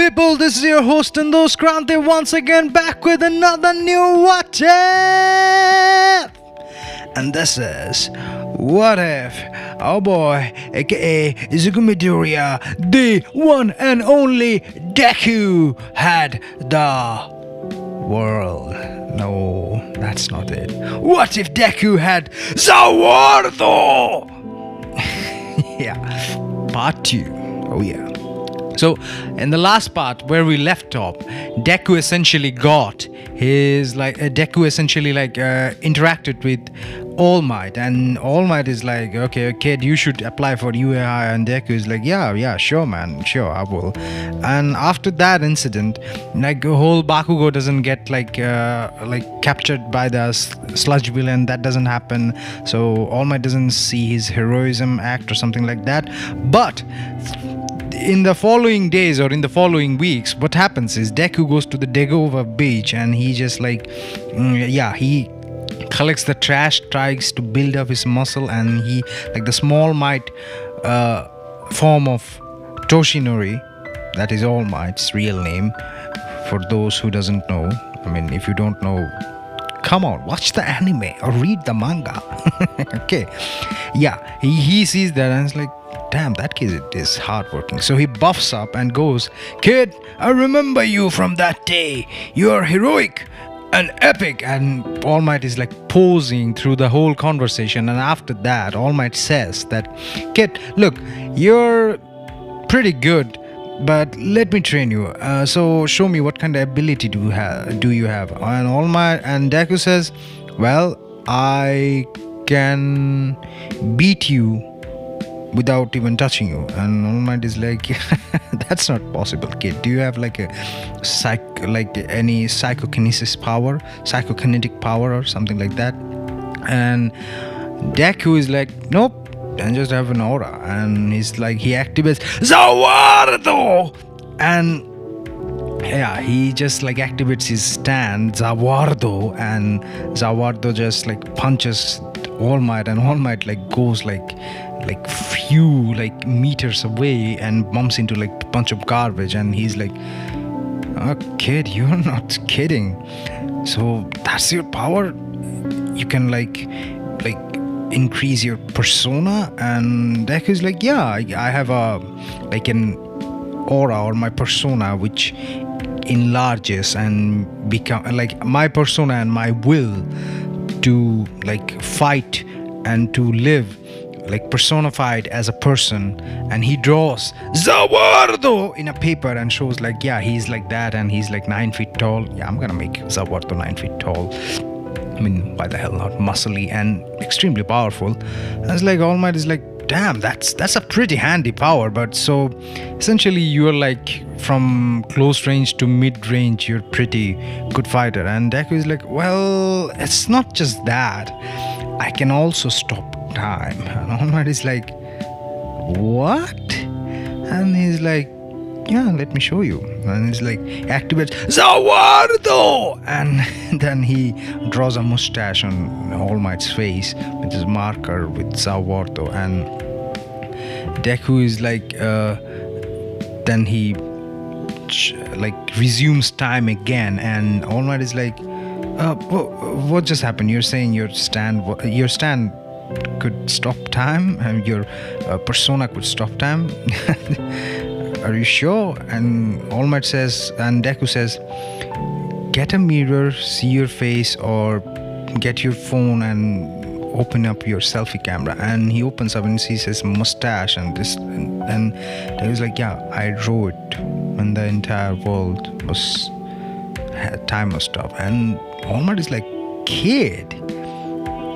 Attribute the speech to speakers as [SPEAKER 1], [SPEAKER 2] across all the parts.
[SPEAKER 1] people, this is your host and those Kranti once again back with another new What If? And this is What If, oh boy, aka Zugumiduria, the one and only Deku had the world. No, that's not it. What if Deku had Wardudo? Yeah, part 2. Oh yeah. So in the last part where we left off, Deku essentially interacted with All Might, and All Might is like, okay kid, you should apply for UAI, and Deku is like, yeah sure man, sure I will. And after that incident, like the whole Bakugo doesn't get captured by the sludge villain, that doesn't happen, so All Might doesn't see his heroism act or something like that. But in the following days or in the following weeks, what happens is Deku goes to the Degova beach and he just he collects the trash, tries to build up his muscle, and he, like the small might form of Toshinori, that is All Might's real name, for those who doesn't know. I mean, if you don't know, come on, watch the anime or read the manga. Okay, yeah, he sees that and it's like, damn, that kid is hardworking. So he buffs up and goes, kid, I remember you from that day. You are heroic and epic. And All Might is like posing through the whole conversation. And after that, All Might says that, kid, look, you're pretty good, but let me train you. So show me what kind of ability do you have? And All Might and Deku says, well, I can beat you without even touching you. And All Might is like, that's not possible, kid. Do you have like any psychokinetic power or something like that? And Deku is like, nope, I just have an aura. And he's like, he activates Wardudo, and yeah, he just like activates his stand Wardudo, and Wardudo just like punches All Might, and All Might like goes like few meters away and bumps into like a bunch of garbage. And he's like, oh kid, you're not kidding. So that's your power? You can like increase your persona? And Deku's like, yeah, I have an aura, or my persona, which enlarges and become like my persona and my will to like fight and to live like personified as a person. And he draws Wardudo in a paper and shows like, yeah, he's like that, and he's like 9 feet tall. Yeah, I'm gonna make Wardudo 9 feet tall. I mean, why the hell not? Muscly and extremely powerful. And it's like All Might is like, damn, that's a pretty handy power. But so essentially you're like from close range to mid range, you're pretty good fighter. And Deku is like, well, it's not just that, I can also stop time. And All Might is like, what? And he's like, yeah, let me show you. And he's like, activates Wardudo, and then he draws a mustache on All Might's face with his marker with Wardudo. And Deku is like, then he resumes time again, and All Might is like, what just happened? You're saying your stand could stop time, and your persona could stop time? Are you sure? And All Might says, and Deku says, get a mirror, see your face, or get your phone and open up your selfie camera. And he opens up and sees his mustache and this, and Deku's like, yeah, I drew it when the entire world time was stopped. And All Might is like, kid,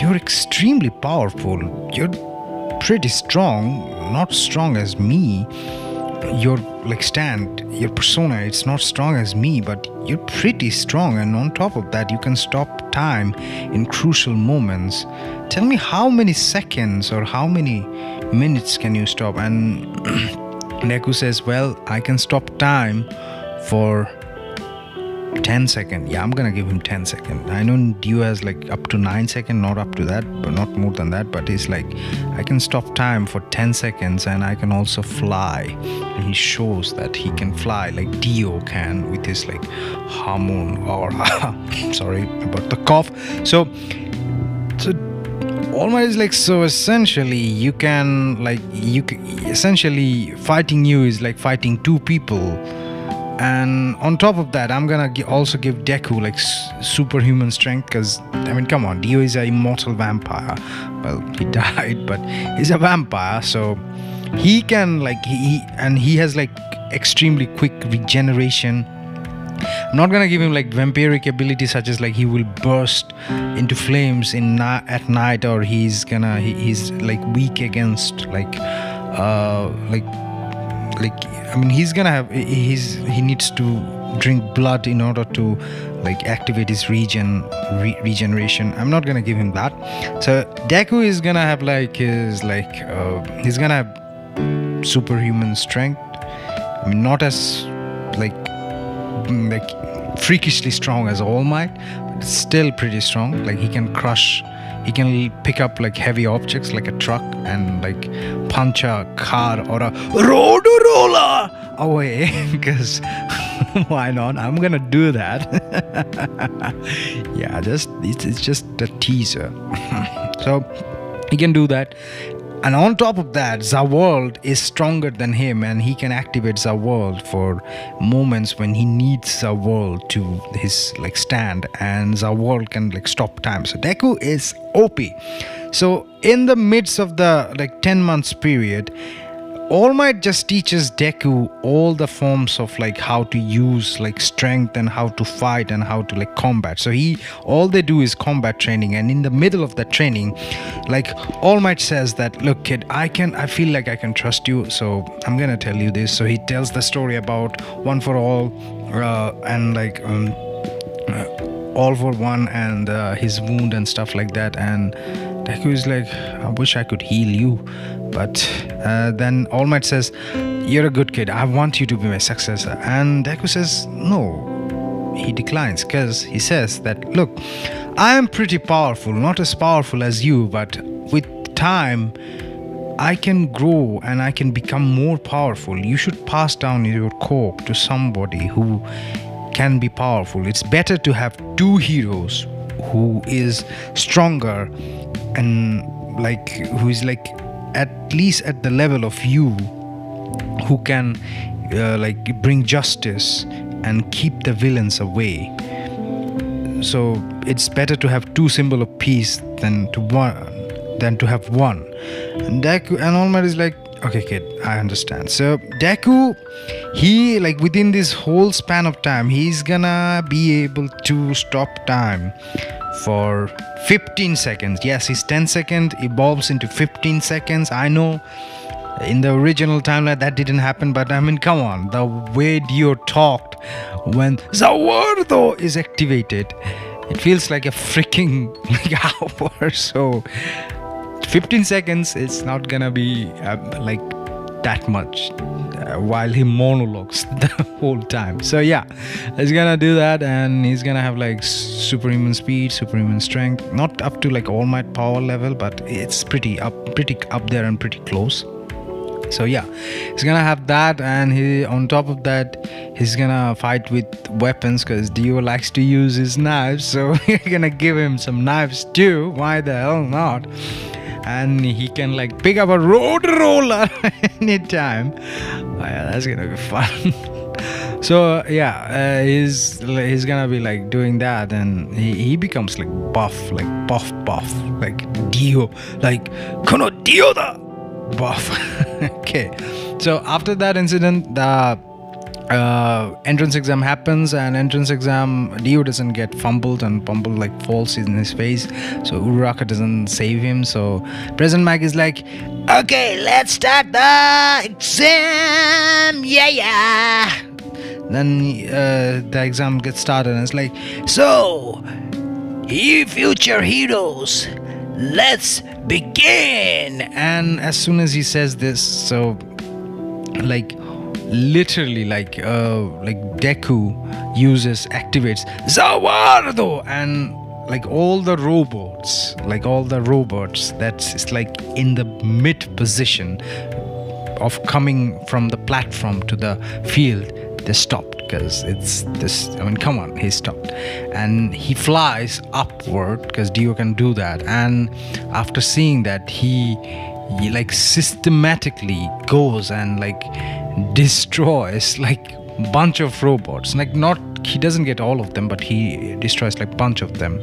[SPEAKER 1] you're extremely powerful, you're pretty strong, not strong as me. Your your persona, it's not strong as me, but you're pretty strong, and on top of that you can stop time in crucial moments. Tell me, how many seconds or how many minutes can you stop? And Deku says, well, I can stop time for 10 second. Yeah, I'm gonna give him 10 second. I know Dio has like up to 9 second, not up to that, but not more than that. But he's like, I can stop time for 10 seconds and I can also fly. And he shows that he can fly like Dio can with his like hormone or sorry about the cough. So All Might is like, so essentially you can like essentially fighting you is like fighting two people. And on top of that, I'm gonna also give Deku like superhuman strength, because I mean, come on, Dio is an immortal vampire. Well, he died, but he's a vampire, so he can like he has like extremely quick regeneration. I'm not gonna give him like vampiric abilities such as like he will burst into flames at night, or he's like weak against like I mean, he's gonna have he needs to drink blood in order to like activate his regeneration. I'm not gonna give him that. So Deku is gonna have like his like he's gonna have superhuman strength. I mean, not as like freakishly strong as All Might, but still pretty strong. Like he can pick up like heavy objects like a truck and like punch a car or a road roller away, because why not? I'm gonna do that. Yeah, it's just a teaser. So he can do that. And on top of that, Zaworld is stronger than him, and he can activate Zaworld for moments when he needs Zaworld to his like stand, and Zaworld can like stop time. So Deku is OP. So in the midst of the like 10 months period, All Might just teaches Deku all the forms of like how to use like strength and how to fight and how to like combat. So all they do is combat training, and in the middle of that training, like All Might says that, look kid, I feel like I can trust you, so I'm gonna tell you this. So he tells the story about One for All and like All for One and his wound and stuff like that. And Deku is like, I wish I could heal you. But then All Might says, you're a good kid, I want you to be my successor. And Deku says no. He declines, because he says that, look, I am pretty powerful, not as powerful as you, but with time I can grow and I can become more powerful. You should pass down your coke to somebody who can be powerful. It's better to have two heroes who is stronger and like who is like at least at the level of you, who can like bring justice and keep the villains away. So it's better to have two symbols of peace than to have one. And Deku and All Might is like, okay kid, I understand. So Deku, he like within this whole span of time, he's gonna be able to stop time for 15 seconds. Yes, his 10 second evolves into 15 seconds. I know in the original timeline that didn't happen, but I mean, come on, the way Dio talked when Wardudo is activated, it feels like a freaking like hour. So 15 seconds is not gonna be like that much while he monologues the whole time. So yeah, he's gonna do that, and he's gonna have like superhuman speed, superhuman strength, not up to like All Might power level, but it's pretty up there and pretty close. So yeah, he's gonna have that, and he on top of that he's gonna fight with weapons, because Dio likes to use his knives, so we're gonna give him some knives too. Why the hell not? And he can like pick up a road roller anytime. Oh, yeah, that's gonna be fun. So yeah, he's gonna be like doing that, and he becomes like buff, like buff, like Dio, like kono Dio da buff. Okay, so after that incident, the entrance exam happens, and entrance exam Dio doesn't get fumbled, and Bumble like falls in his face, so Uraraka doesn't save him. So President Mike is like, okay, let's start the exam. Yeah. Then the exam gets started, and it's like, so you future heroes, let's begin. And as soon as he says this, so like literally like Deku activates Zawardo, and like all the robots that's like in the mid position of coming from the platform to the field, they stopped because it's this. I mean, come on, he stopped, and he flies upward because Dio can do that. And after seeing that, he like systematically goes and like destroys like bunch of robots. Like, not, he doesn't get all of them, but he destroys like bunch of them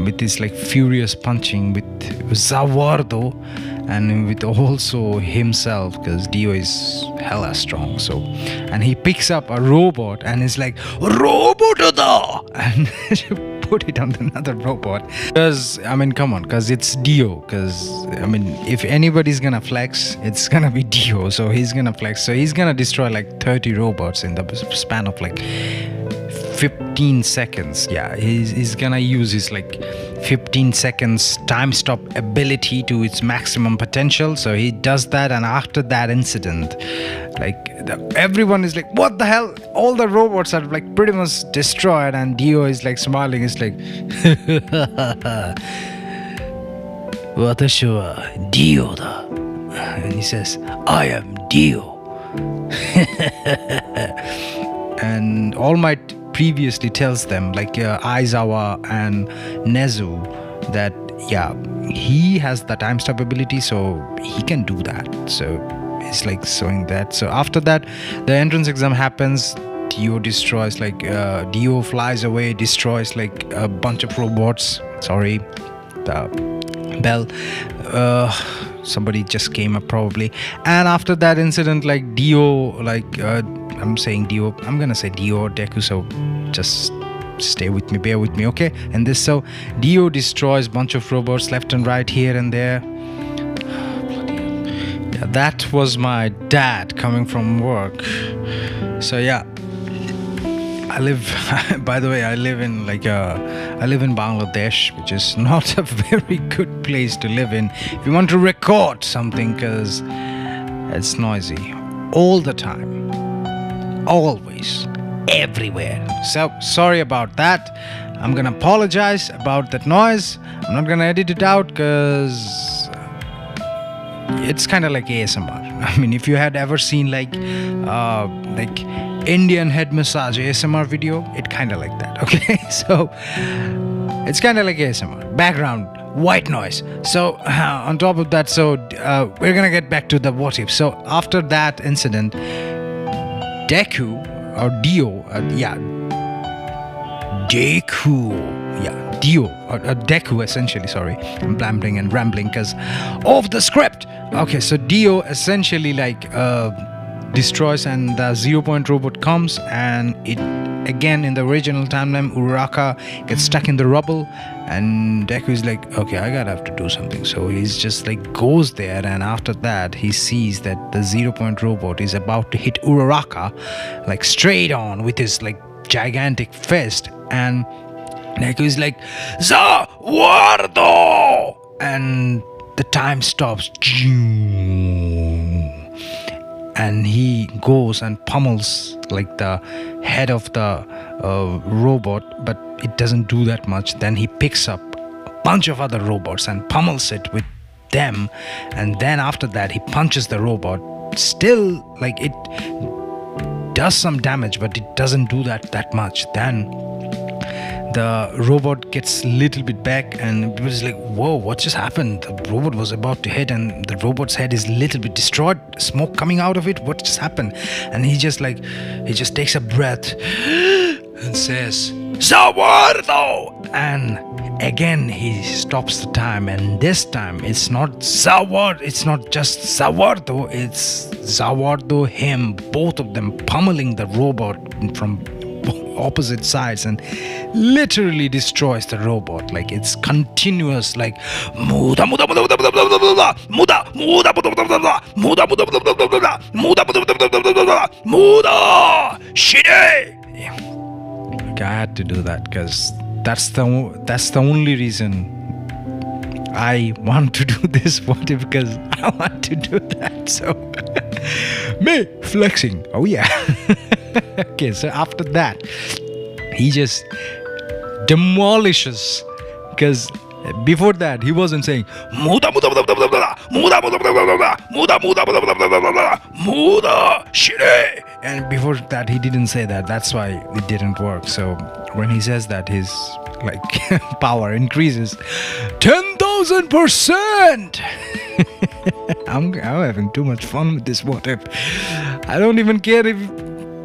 [SPEAKER 1] with this like furious punching with Zawardo, and with also himself, because Dio is hella strong. So, and he picks up a robot and is like Robotada, and put it on another robot. Because I mean, come on, because it's Dio. Because I mean, if anybody's gonna flex, it's gonna be Dio. So he's gonna flex. So he's gonna destroy like 30 robots in the span of like 15 seconds. Yeah, he's gonna use his like 15 seconds time stop ability to its maximum potential. So he does that, and after that incident, like everyone is like, what the hell, all the robots are like pretty much destroyed, and Dio is like smiling. It's like Watashi wa Dio da, and he says, I am Dio. And All Might previously tells them, like Aizawa and Nezu, that yeah, he has the time stop ability, so he can do that. So it's like showing that. So after that, the entrance exam happens. Dio destroys like Dio flies away, destroys like a bunch of robots. Sorry, the bell. Somebody just came up probably. And after that incident, like Dio, like I'm saying Dio, I'm gonna say Dio or Deku, so just stay with me, bear with me, okay? And this, so Dio destroys bunch of robots left and right, here and there. Yeah, that was my dad coming from work. So yeah, I live by the way, I live in Bangladesh, which is not a very good place to live in if you want to record something, because it's noisy all the time, always, everywhere. So sorry about that. I'm gonna apologize about that noise. I'm not gonna edit it out because it's kind of like ASMR. I mean, if you had ever seen like Indian head massage ASMR video, it kind of like that, okay? So it's kind of like ASMR, background white noise. So on top of that, so we're gonna get back to the what if. So after that incident, Deku or Dio, Deku essentially, sorry, I'm blabbering and rambling because of the script. Okay, so Dio essentially like destroys, and the 0 point robot comes, and it again in the original timeline, Uraraka gets stuck in the rubble, and Deku is like, okay, I gotta have to do something. So he's just like goes there, and after that he sees that the 0 point robot is about to hit Uraraka like straight on with his like gigantic fist, and Deku is like, Zawardo, and the time stops, and he goes and pummels like the head of the robot, but it doesn't do that much. Then he picks up a bunch of other robots and pummels it with them, and then after that he punches the robot. Still, like, it does some damage, but it doesn't do that much. Then the robot gets a little bit back, and it was like, whoa, what just happened? The robot was about to hit, and the robot's head is a little bit destroyed, smoke coming out of it. What just happened? And he just takes a breath and says, Zawardo! And again he stops the time, and this time it's not just Zawardo, it's Zawardo, him, both of them pummeling the robot from opposite sides, and literally destroys the robot. Like, it's continuous, like muda muda muda muda muda muda muda muda muda muda shide. I had to do that because that's the only reason I want to do this what if, because I want to do that. So me flexing. Oh yeah. Okay, so after that, he just demolishes, because before that he wasn't saying muda muda muda muda muda muda muda muda muda muda muda shire, and before that he didn't say that. That's why it didn't work. So when he says that, his like power increases 10,000%. I'm having too much fun with this what if. I don't even care if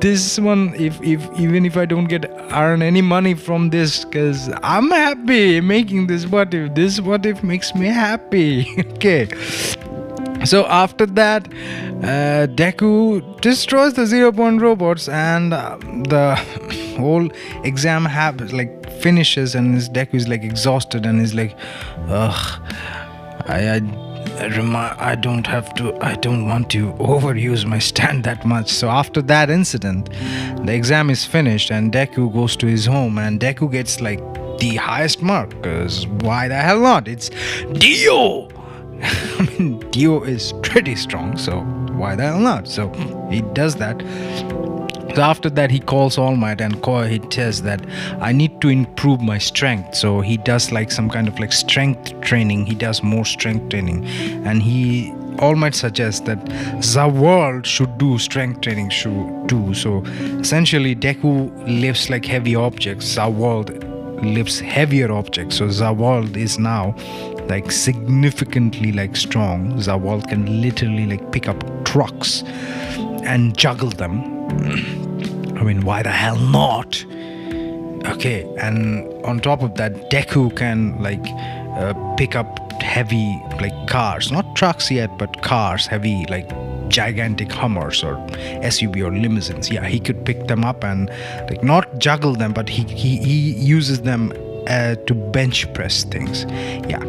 [SPEAKER 1] this one, if even if I don't earn any money from this, because I'm happy making this what if. This what if makes me happy. Okay, so after that, Deku destroys the 0 point robots, and the whole exam finishes, and his Deku is like exhausted and is like, ugh, I don't want to overuse my stand that much. So after that incident, the exam is finished and Deku goes to his home, and Deku gets like the highest mark, because why the hell not? It's Dio. I mean, Dio is pretty strong, so why the hell not? So he does that. So after that, he calls All Might and he says that I need to improve my strength. So he does like some kind of like strength training. He does more strength training, and All Might suggests that the world should do strength training too. So essentially, Deku lifts like heavy objects. The world lifts heavier objects. So the world is now like significantly like strong. The world can literally like pick up trucks and juggle them. I mean, why the hell not? Okay, and on top of that, Deku can like pick up heavy like cars, not trucks yet, but cars, heavy like gigantic Hummers or SUV or limousines. Yeah, he could pick them up and like not juggle them, but he uses them to bench press things. Yeah,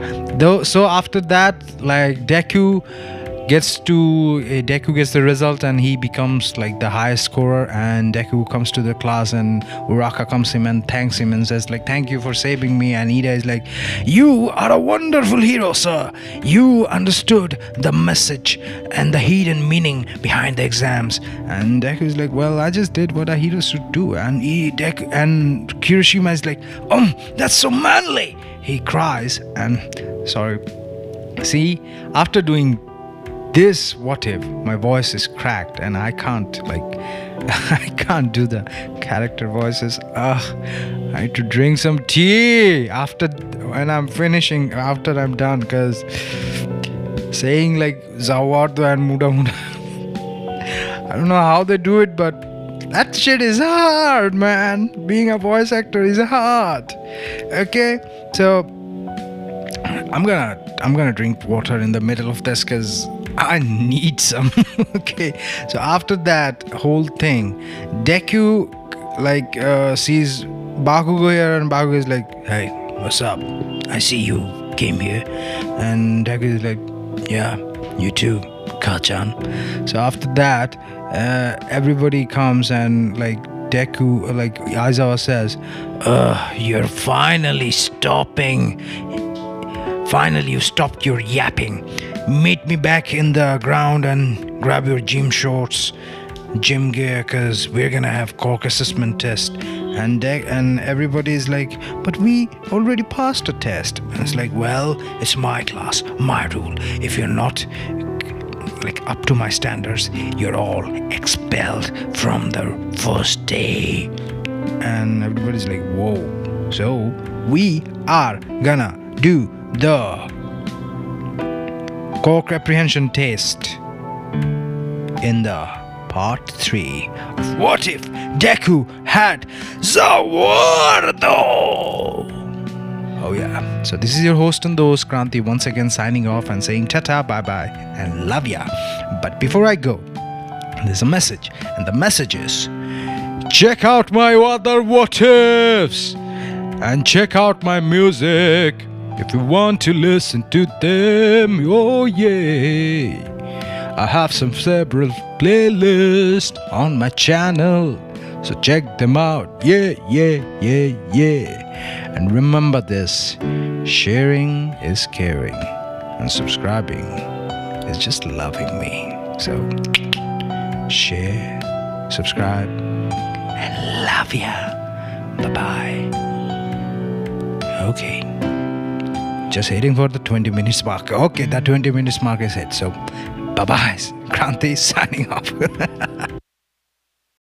[SPEAKER 1] so after that, like Deku gets the result, and he becomes like the highest scorer, and Deku comes to the class, and Uraka comes him and thanks him and says like, thank you for saving me. And Ida is like, you are a wonderful hero, sir. You understood the message and the hidden meaning behind the exams. And Deku is like, well, I just did what a hero should do. And Kirishima is like, that's so manly. He cries and see, after doing this what if, my voice is cracked and I can't do the character voices. I need to drink some tea after I'm done, because saying like Zawardo and Muda Muda, I don't know how they do it, but that shit is hard, man. Being a voice actor is hard. Okay, so I'm gonna drink water in the middle of this because I need some. Okay, so after that whole thing, Deku sees Bakugo here, and Bakugo is like, hey, what's up? I see you came here. And Deku is like, yeah, you too, Kachan. So after that, everybody comes, and like Deku, like Aizawa says, you're finally stopping. Finally, you stopped your yapping. Meet me back in the ground and grab your gym shorts, gym gear, because we're gonna have Cork assessment test. And everybody's like, but we already passed a test. And it's like, well, it's my class, my rule. If you're not like up to my standards, you're all expelled from the first day. And everybody's like, whoa. So we are gonna do the Cork apprehension test in the part 3 of What If Deku Had Zawardo. Oh yeah, so this is your host and host Kranti once again signing off and saying tata, bye bye and love ya. But before I go, there's a message, and the message is, check out my other what ifs and check out my music if you want to listen to them. Oh yeah, I have several playlists on my channel, so check them out. Yeah. And remember this, sharing is caring and subscribing is just loving me. So share, subscribe, and love ya. Bye-bye. Okay. Just heading for the 20 minutes mark. Okay, that 20 minutes mark is hit. So, bye-bye. Kranti signing off.